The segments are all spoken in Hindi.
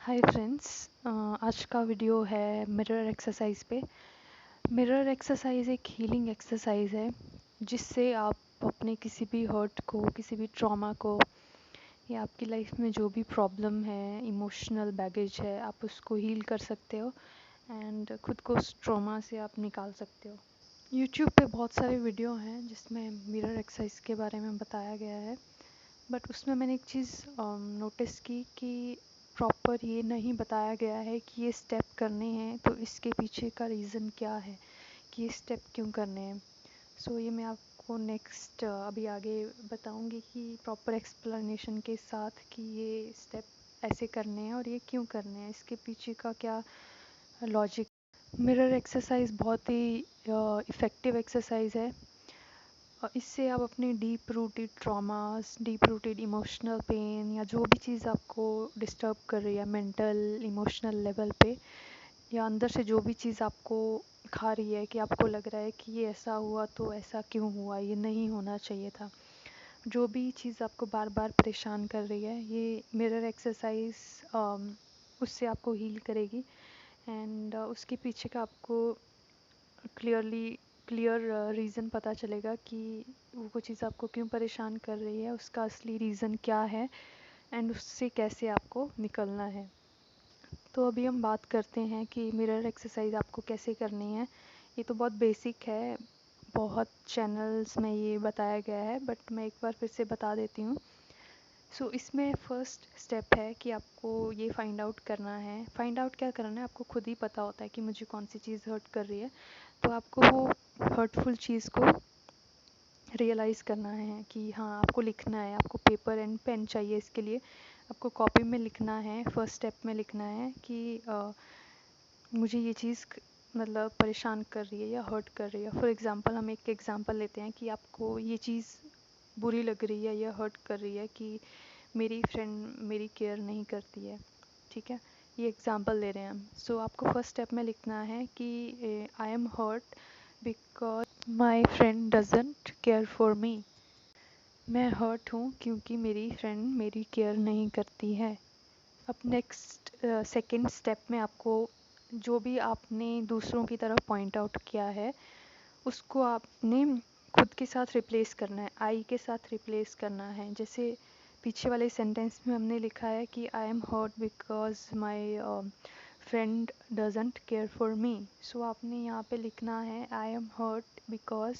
Hi friends. आज का वीडियो है मिरर एक्सरसाइज पे। मिरर एक्सरसाइज एक हीलिंग एक्सरसाइज है जिससे आप अपने किसी भी हर्ट को, किसी भी ट्रॉमा को या आपकी लाइफ में जो भी प्रॉब्लम है, इमोशनल बैगेज है, आप उसको हील कर सकते हो एंड खुद को उस ट्रॉमा से आप निकाल सकते हो। यूट्यूब पे बहुत सारे वीडियो हैं जिसमें मिरर एक्सरसाइज के बारे में बताया गया है, बट उसमें मैंने एक चीज़ नोटिस की कि प्रॉपर ये नहीं बताया गया है कि ये स्टेप करने हैं तो इसके पीछे का रीज़न क्या है, कि ये स्टेप क्यों करने हैं। सो ये मैं आपको नेक्स्ट अभी आगे बताऊंगी कि प्रॉपर एक्सप्लेनेशन के साथ कि ये स्टेप ऐसे करने हैं और ये क्यों करने हैं, इसके पीछे का क्या लॉजिक। मिरर एक्सरसाइज बहुत ही इफ़ेक्टिव एक्सरसाइज है और इससे आप अपने deep rooted traumas, deep rooted emotional pain या जो भी चीज़ आपको डिस्टर्ब कर रही है मेंटल इमोशनल लेवल पे, या अंदर से जो भी चीज़ आपको खा रही है कि आपको लग रहा है कि ये ऐसा हुआ तो ऐसा क्यों हुआ, ये नहीं होना चाहिए था, जो भी चीज़ आपको बार बार परेशान कर रही है, ये मिरर एक्सरसाइज उससे आपको हील करेगी एंड उसके पीछे का आपको क्लियर रीज़न पता चलेगा कि वो चीज़ आपको क्यों परेशान कर रही है, उसका असली रीज़न क्या है एंड उससे कैसे आपको निकलना है। तो अभी हम बात करते हैं कि मिरर एक्सरसाइज आपको कैसे करनी है। ये तो बहुत बेसिक है, बहुत चैनल्स में ये बताया गया है, बट मैं एक बार फिर से बता देती हूँ। सो इसमें फर्स्ट स्टेप है कि आपको ये फाइंड आउट करना है। फाइंड आउट क्या करना है, आपको खुद ही पता होता है कि मुझे कौन सी चीज़ हर्ट कर रही है, तो आपको वो हर्टफुल चीज़ को रियलाइज़ करना है कि हाँ, आपको लिखना है। आपको पेपर एंड पेन चाहिए इसके लिए। आपको कॉपी में लिखना है, फर्स्ट स्टेप में लिखना है कि मुझे ये चीज़ मतलब परेशान कर रही है या हर्ट कर रही है। फॉर एग्ज़ाम्पल हम एक एग्ज़ाम्पल लेते हैं कि आपको ये चीज़ बुरी लग रही है या हर्ट कर रही है कि मेरी फ्रेंड मेरी केयर नहीं करती है। ठीक है, ये एग्ज़ाम्पल ले रहे हैं हम। सो आपको फर्स्ट स्टेप में लिखना है कि I am hurt because my friend doesn't care for me. मैं हर्ट हूँ क्योंकि मेरी फ्रेंड मेरी केयर नहीं करती है। अब नेक्स्ट सेकंड स्टेप में आपको जो भी आपने दूसरों की तरफ पॉइंट आउट किया है उसको आपने खुद के साथ रिप्लेस करना है, आई के साथ रिप्लेस करना है। जैसे पीछे वाले सेंटेंस में हमने लिखा है कि I am hurt because my friend doesn't care for me. So आपने यहाँ पे लिखना है I am hurt because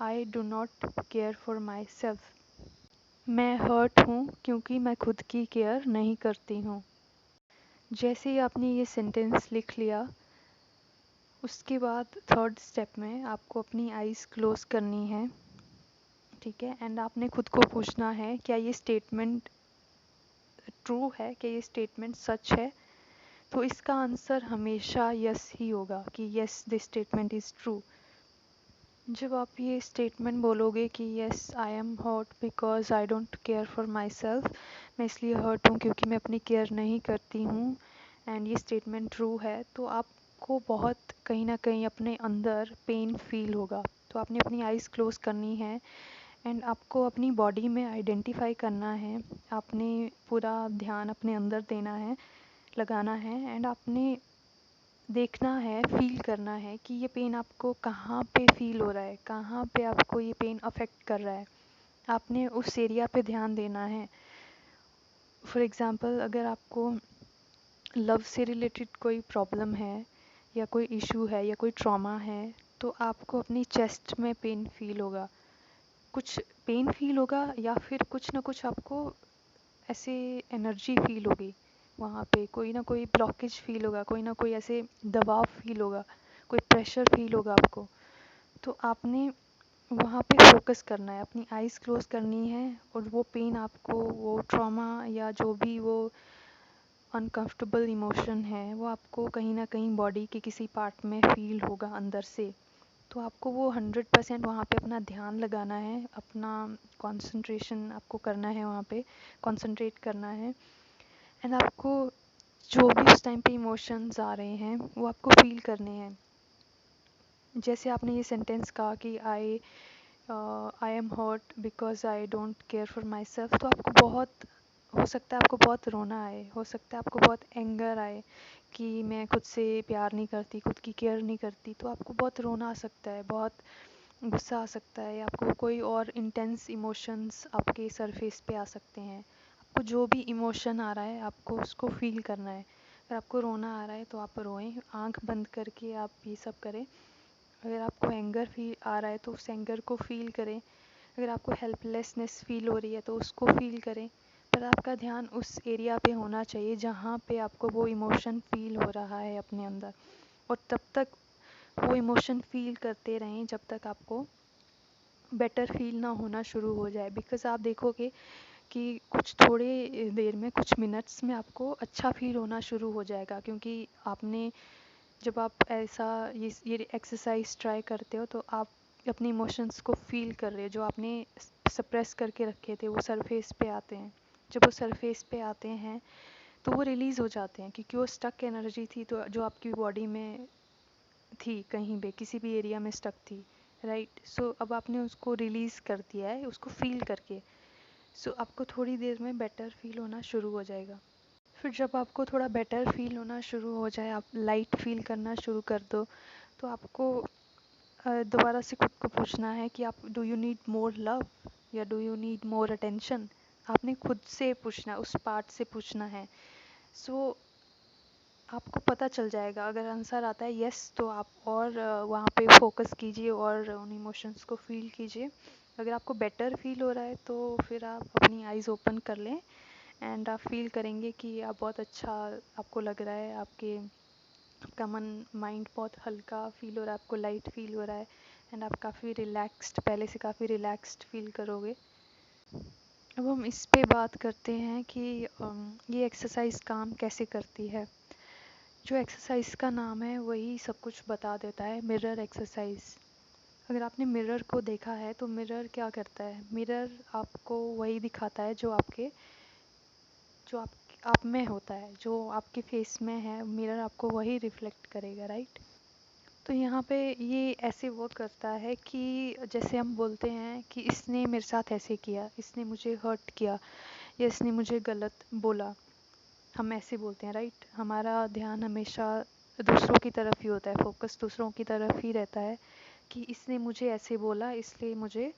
I do not care for myself. मैं हर्ट हूँ क्योंकि मैं खुद की केयर नहीं करती हूँ। जैसे ही आपने ये सेंटेंस लिख लिया, उसके बाद थर्ड स्टेप में आपको अपनी आइज़ क्लोज करनी है। ठीक है, एंड आपने खुद को पूछना है क्या ये स्टेटमेंट ट्रू है, क्या ये स्टेटमेंट सच है। तो इसका आंसर हमेशा यस ही होगा कि yes this statement is true. जब आप ये स्टेटमेंट बोलोगे कि yes I am hurt because I don't care for myself, मैं इसलिए हर्ट हूँ क्योंकि मैं अपनी केयर नहीं करती हूँ, एंड ये स्टेटमेंट ट्रू है, तो आपको बहुत कहीं ना कहीं अपने अंदर पेन फील होगा। तो आपने अपनी आइज़ क्लोज करनी है एंड आपको अपनी बॉडी में आइडेंटिफाई करना है। आपने पूरा ध्यान अपने अंदर देना है, लगाना है, एंड आपने देखना है, फील करना है कि ये पेन आपको कहाँ पे फील हो रहा है, कहाँ पे आपको ये पेन अफेक्ट कर रहा है। आपने उस एरिया पे ध्यान देना है। फॉर एग्ज़ाम्पल अगर आपको लव से रिलेटेड कोई प्रॉब्लम है या कोई इशू है या कोई ट्रॉमा है, तो आपको अपनी चेस्ट में पेन फील होगा, कुछ पेन फील होगा या फिर कुछ ना कुछ आपको ऐसे एनर्जी फील होगी, वहाँ पे कोई ना कोई ब्लॉकेज फील होगा, कोई ना कोई ऐसे दबाव फील होगा, कोई प्रेशर फील होगा आपको। तो आपने वहाँ पे फोकस करना है, अपनी आइज़ क्लोज करनी है और वो पेन आपको, वो ट्रॉमा या जो भी वो अनकंफर्टेबल इमोशन है, वो आपको कहीं ना कहीं बॉडी के किसी पार्ट में फील होगा अंदर से। तो आपको वो 100% वहाँ पे अपना ध्यान लगाना है, अपना कंसंट्रेशन आपको करना है, वहाँ पे कंसंट्रेट करना है एंड आपको जो भी उस टाइम पे इमोशंस आ रहे हैं वो आपको फील करने हैं। जैसे आपने ये सेंटेंस कहा कि I am hurt because I don't care for myself, तो आपको बहुत हो सकता है आपको बहुत रोना आए, हो सकता है आपको बहुत एंगर आए कि मैं खुद से प्यार नहीं करती, खुद की केयर नहीं करती, तो आपको बहुत रोना आ सकता है, बहुत गुस्सा आ सकता है, आपको कोई और इंटेंस इमोशंस आपके सरफेस पे आ सकते हैं। आपको जो भी इमोशन आ रहा है आपको उसको फील करना है। अगर आपको रोना आ रहा है तो आप रोएं, आंख बंद करके आप ये सब करें। अगर आपको एंगर फील आ रहा है तो उस एंगर को फील करें। अगर आपको हेल्पलेसनेस फील हो रही है तो उसको फील करें, पर आपका ध्यान उस एरिया पे होना चाहिए जहाँ पे आपको वो इमोशन फील हो रहा है अपने अंदर, और तब तक वो इमोशन फील करते रहें जब तक आपको बेटर फील ना होना शुरू हो जाए। बिकॉज़ आप देखोगे कि कुछ थोड़े देर में, कुछ मिनट्स में आपको अच्छा फील होना शुरू हो जाएगा, क्योंकि आपने जब आप ऐसा ये एक्सरसाइज ट्राई करते हो तो आप अपने इमोशंस को फील कर रहे हो, जो आपने सप्रेस करके रखे थे वो सरफेस पे आते हैं। जब वो सरफेस पे आते हैं तो वो रिलीज़ हो जाते हैं, क्योंकि वो स्टक एनर्जी थी तो जो आपकी बॉडी में थी, कहीं पे किसी भी एरिया में स्टक थी, राइट। सो अब आपने उसको रिलीज़ कर दिया है उसको फील करके। सो आपको थोड़ी देर में बेटर फील होना शुरू हो जाएगा। फिर जब आपको थोड़ा बेटर फील होना शुरू हो जाए, आप लाइट फील करना शुरू कर दो, तो आपको दोबारा से खुद को पूछना है कि आप do you need more love या do you need more attention. आपने खुद से पूछना, उस पार्ट से पूछना है। सो आपको पता चल जाएगा। अगर आंसर आता है यस तो आप और वहाँ पे फोकस कीजिए और उन इमोशंस को फील कीजिए। अगर आपको बेटर फील हो रहा है तो फिर आप अपनी आइज़ ओपन कर लें एंड आप फील करेंगे कि आप बहुत अच्छा आपको लग रहा है, आपका माइंड बहुत हल्का फील हो रहा है, आपको लाइट फील हो रहा है एंड आप काफ़ी रिलैक्स्ड, पहले से काफ़ी रिलैक्स्ड फील करोगे। अब हम इस पे बात करते हैं कि ये एक्सरसाइज काम कैसे करती है। जो एक्सरसाइज का नाम है वही सब कुछ बता देता है, मिरर एक्सरसाइज। अगर आपने मिरर को देखा है तो मिरर क्या करता है, मिरर आपको वही दिखाता है जो आप में होता है, जो आपके फेस में है, मिरर आपको वही रिफ्लेक्ट करेगा, राइट। तो यहाँ पे ये ऐसे वर्क करता है कि जैसे हम बोलते हैं कि इसने मेरे साथ ऐसे किया, इसने मुझे हर्ट किया या इसने मुझे गलत बोला, हम ऐसे बोलते हैं, राइट। हमारा ध्यान हमेशा दूसरों की तरफ ही होता है, फोकस दूसरों की तरफ ही रहता है कि इसने मुझे ऐसे बोला इसलिए मुझे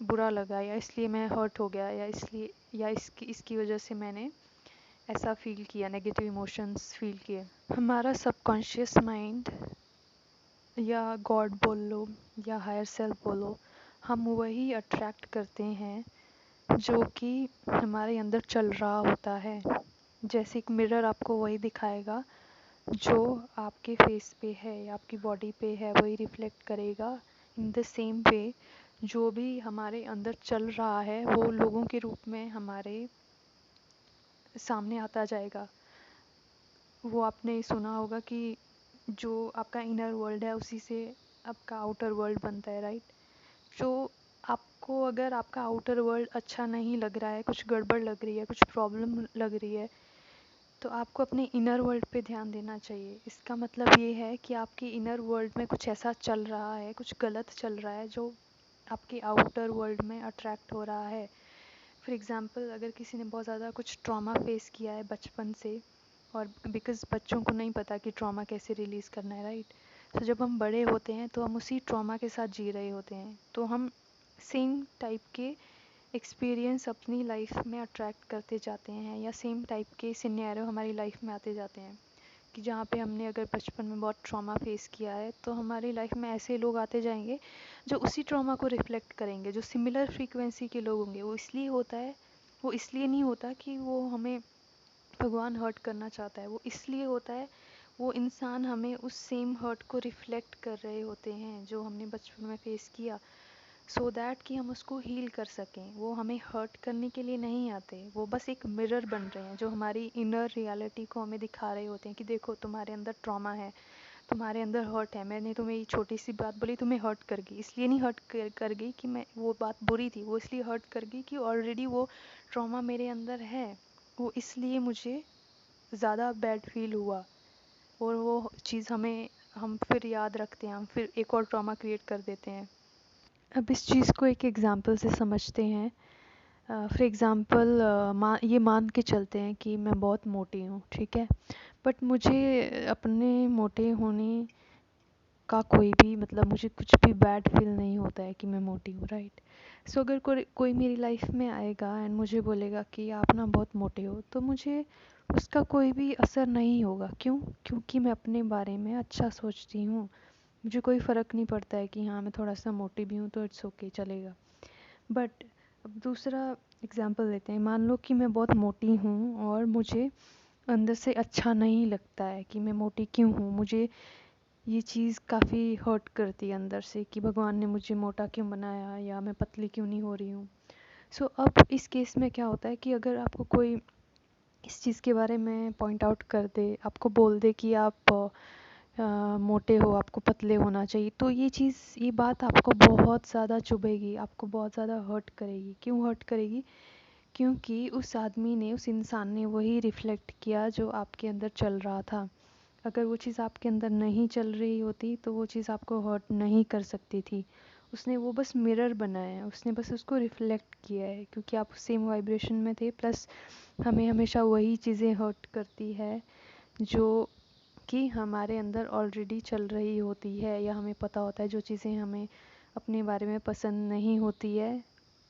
बुरा लगा, या इसलिए मैं हर्ट हो गया, या इसलिए या इसकी इसकी वजह से मैंने ऐसा फील किया, नेगेटिव इमोशंस फील किए। हमारा सबकॉन्शियस माइंड या गॉड बोल लो या हायर सेल्फ बोलो, हम वही अट्रैक्ट करते हैं जो कि हमारे अंदर चल रहा होता है। जैसे एक मिरर आपको वही दिखाएगा जो आपके फेस पे है या आपकी बॉडी पे है, वही रिफ्लेक्ट करेगा। इन द सेम वे जो भी हमारे अंदर चल रहा है वो लोगों के रूप में हमारे सामने आता जाएगा। वो आपने सुना होगा कि जो आपका इनर वर्ल्ड है उसी से आपका आउटर वर्ल्ड बनता है, राइट। जो आपको अगर आपका आउटर वर्ल्ड अच्छा नहीं लग रहा है, कुछ गड़बड़ लग रही है, कुछ प्रॉब्लम लग रही है, तो आपको अपने इनर वर्ल्ड पे ध्यान देना चाहिए। इसका मतलब ये है कि आपके इनर वर्ल्ड में कुछ ऐसा चल रहा है, कुछ गलत चल रहा है जो आपके आउटर वर्ल्ड में अट्रैक्ट हो रहा है। फॉर एग्ज़ाम्पल, अगर किसी ने बहुत ज़्यादा कुछ ट्रॉमा फेस किया है बचपन से, और बिकॉज़ बच्चों को नहीं पता कि ट्रॉमा कैसे रिलीज़ करना है, राइट। तो जब हम बड़े होते हैं तो हम उसी ट्रॉमा के साथ जी रहे होते हैं, तो हम सेम टाइप के एक्सपीरियंस अपनी लाइफ में अट्रैक्ट करते जाते हैं, या सेम टाइप के सिनेरियो हमारी लाइफ में आते जाते हैं कि जहाँ पे हमने अगर बचपन में बहुत ट्रॉमा फेस किया है तो हमारी लाइफ में ऐसे लोग आते जाएंगे जो उसी ट्रॉमा को रिफ्लेक्ट करेंगे, जो सिमिलर फ्रीक्वेंसी के लोग होंगे। वो इसलिए नहीं होता कि वो हमें भगवान हर्ट करना चाहता है, वो इसलिए होता है वो इंसान हमें उस सेम हर्ट को रिफ्लेक्ट कर रहे होते हैं जो हमने बचपन में फेस किया, सो दैट कि हम उसको हील कर सकें। वो हमें हर्ट करने के लिए नहीं आते, वो बस एक मिरर बन रहे हैं जो हमारी इनर रियलिटी को हमें दिखा रहे होते हैं कि देखो तुम्हारे अंदर ट्रॉमा है, तुम्हारे अंदर हर्ट है, मैंने तुम्हें ये छोटी सी बात बोली, तुम्हें हर्ट कर गई। इसलिए नहीं हर्ट कर गई कि मैं वो बात बुरी थी, वो इसलिए हर्ट कर गई कि ऑलरेडी वो ट्रॉमा मेरे अंदर है, वो इसलिए मुझे ज़्यादा बैड फील हुआ, और वो चीज़ हम फिर याद रखते हैं, हम फिर एक और ट्रॉमा क्रिएट कर देते हैं। अब इस चीज़ को एक एग्ज़ाम्पल से समझते हैं। फॉर एग्ज़ाम्पल ये मान के चलते हैं कि मैं बहुत मोटी हूँ, ठीक है, बट मुझे अपने मोटे होने का कोई भी मतलब मुझे कुछ भी बैड फील नहीं होता है कि मैं मोटी हूँ, राइट। सो अगर कोई मेरी लाइफ में आएगा एंड मुझे बोलेगा कि आप ना बहुत मोटे हो, तो मुझे उसका कोई भी असर नहीं होगा। क्यों? क्योंकि मैं अपने बारे में अच्छा सोचती हूँ। मुझे कोई फ़र्क नहीं पड़ता है कि हाँ मैं थोड़ा सा मोटी भी हूँ तो इट्स ओके, चलेगा। बट अब दूसरा एग्जांपल लेते हैं। मान लो कि मैं बहुत मोटी हूँ और मुझे अंदर से अच्छा नहीं लगता है कि मैं मोटी क्यों हूँ। मुझे ये चीज़ काफ़ी हर्ट करती है अंदर से कि भगवान ने मुझे मोटा क्यों बनाया, या मैं पतली क्यों नहीं हो रही हूँ। सो अब इस केस में क्या होता है कि अगर आपको कोई इस चीज़ के बारे में पॉइंट आउट कर दे, आपको बोल दे कि आप मोटे हो, आपको पतले होना चाहिए, तो ये बात आपको बहुत ज़्यादा चुभेगी, आपको बहुत ज़्यादा हर्ट करेगी। क्यों हर्ट करेगी? क्योंकि उस आदमी ने, उस इंसान ने वही रिफ्लेक्ट किया जो आपके अंदर चल रहा था। अगर वो चीज़ आपके अंदर नहीं चल रही होती तो वो चीज़ आपको हर्ट नहीं कर सकती थी। उसने वो बस मिरर बनाया है, उसने बस उसको रिफ्लेक्ट किया है, क्योंकि आप सेम वाइब्रेशन में थे। प्लस हमें हमेशा वही चीज़ें हर्ट करती है जो कि हमारे अंदर ऑलरेडी चल रही होती है, या हमें पता होता है। जो चीज़ें हमें अपने बारे में पसंद नहीं होती है,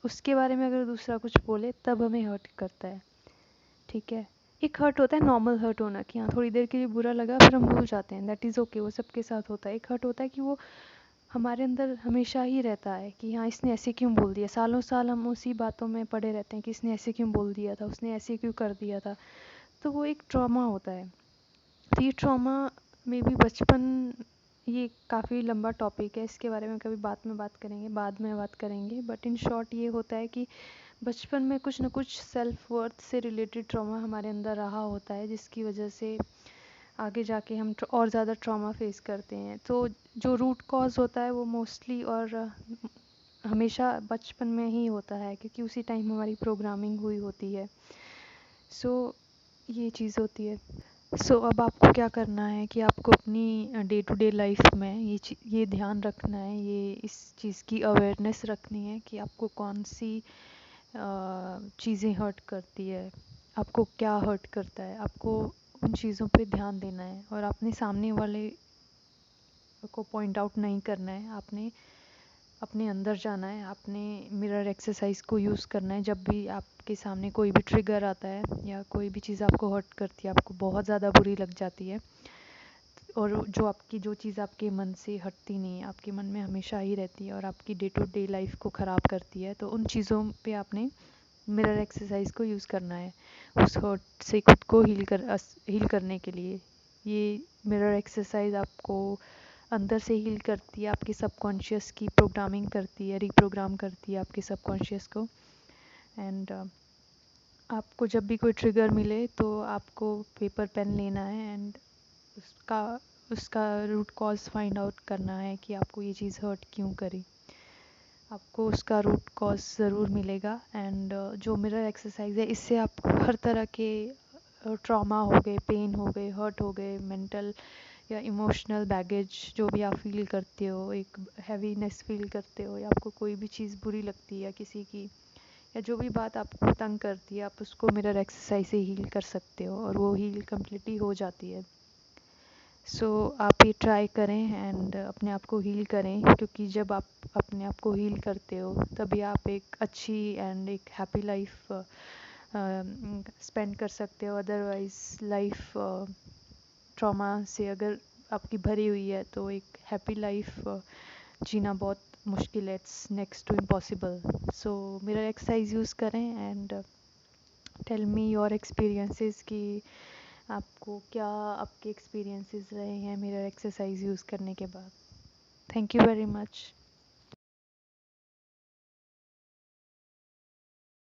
उसके बारे में अगर दूसरा कुछ बोले तब हमें हर्ट करता है, ठीक है। एक हर्ट होता है नॉर्मल हर्ट होना, कि हाँ थोड़ी देर के लिए बुरा लगा फिर हम भूल जाते हैं, दैट इज़ ओके, वो सबके साथ होता है। एक हर्ट होता है कि वो हमारे अंदर हमेशा ही रहता है कि हाँ इसने ऐसे क्यों बोल दिया, सालों साल हम उसी बातों में पड़े रहते हैं कि इसने ऐसे क्यों बोल दिया था, उसने ऐसे क्यों कर दिया था। तो वो एक ट्रॉमा होता है। तो ये ट्रॉमा मे बी बचपन, ये काफ़ी लंबा टॉपिक है, इसके बारे में कभी बाद में बात करेंगे। बट इन शॉर्ट ये होता है कि बचपन में कुछ ना कुछ सेल्फ वर्थ से रिलेटेड ट्रॉमा हमारे अंदर रहा होता है, जिसकी वजह से आगे जाके हम और ज़्यादा ट्रॉमा फेस करते हैं। तो जो रूट कॉज होता है वो मोस्टली और हमेशा बचपन में ही होता है, क्योंकि उसी टाइम हमारी प्रोग्रामिंग हुई होती है। सो ये चीज़ होती है। सो अब आपको क्या करना है कि आपको अपनी डे टू डे लाइफ में ये ध्यान रखना है, ये इस चीज़ की अवेयरनेस रखनी है कि आपको कौन सी चीज़ें हर्ट करती है, आपको क्या हर्ट करता है। आपको उन चीज़ों पे ध्यान देना है और अपने सामने वाले को पॉइंट आउट नहीं करना है। आपने अपने अंदर जाना है, आपने मिरर एक्सरसाइज को यूज़ करना है। जब भी आपके सामने कोई भी ट्रिगर आता है या कोई भी चीज़ आपको हर्ट करती है, आपको बहुत ज़्यादा बुरी लग जाती है, और जो चीज़ आपके मन से हटती नहीं है, आपके मन में हमेशा ही रहती है और आपकी डे टू डे लाइफ को ख़राब करती है, तो उन चीज़ों पे आपने मिरर एक्सरसाइज को यूज़ करना है उस हर्ट से खुद को हील करने के लिए। ये मिरर एक्सरसाइज आपको अंदर से हील करती है, आपके सबकॉन्शियस की प्रोग्रामिंग करती है, रीप्रोग्राम करती है आपके सबकॉन्शियस को। एंड आपको जब भी कोई ट्रिगर मिले तो आपको पेपर पेन लेना है एंड उसका उसका रूट कॉज फाइंड आउट करना है कि आपको ये चीज़ हर्ट क्यों करी। आपको उसका रूट कॉज ज़रूर मिलेगा। एंड जो मिरर एक्सरसाइज है, इससे आपको हर तरह के ट्रॉमा हो गए, पेन हो गए, हर्ट हो गए, मेंटल या इमोशनल बैगेज जो भी आप फील करते हो, एक हैवीनेस फील करते हो, या आपको कोई भी चीज़ बुरी लगती है किसी की, या जो भी बात आपको तंग करती है, आप उसको मिरर एक्सरसाइज से हील कर सकते हो और वो हील कम्प्लीटली हो जाती है। सो आप ये ट्राई करें एंड अपने आप को हील करें, क्योंकि जब आप अपने आप को हील करते हो तभी आप एक अच्छी एंड एक हैप्पी लाइफ स्पेंड कर सकते हो। अदरवाइज़ लाइफ ट्रॉमा से अगर आपकी भरी हुई है तो एक हैप्पी लाइफ जीना बहुत मुश्किल है, it's next to impossible. So mirror exercise use करें and tell me your experiences कि आपको क्या आपके एक्सपीरियंसेस रहे हैं मिरर एक्सरसाइज यूज़ करने के बाद। Thank you very much.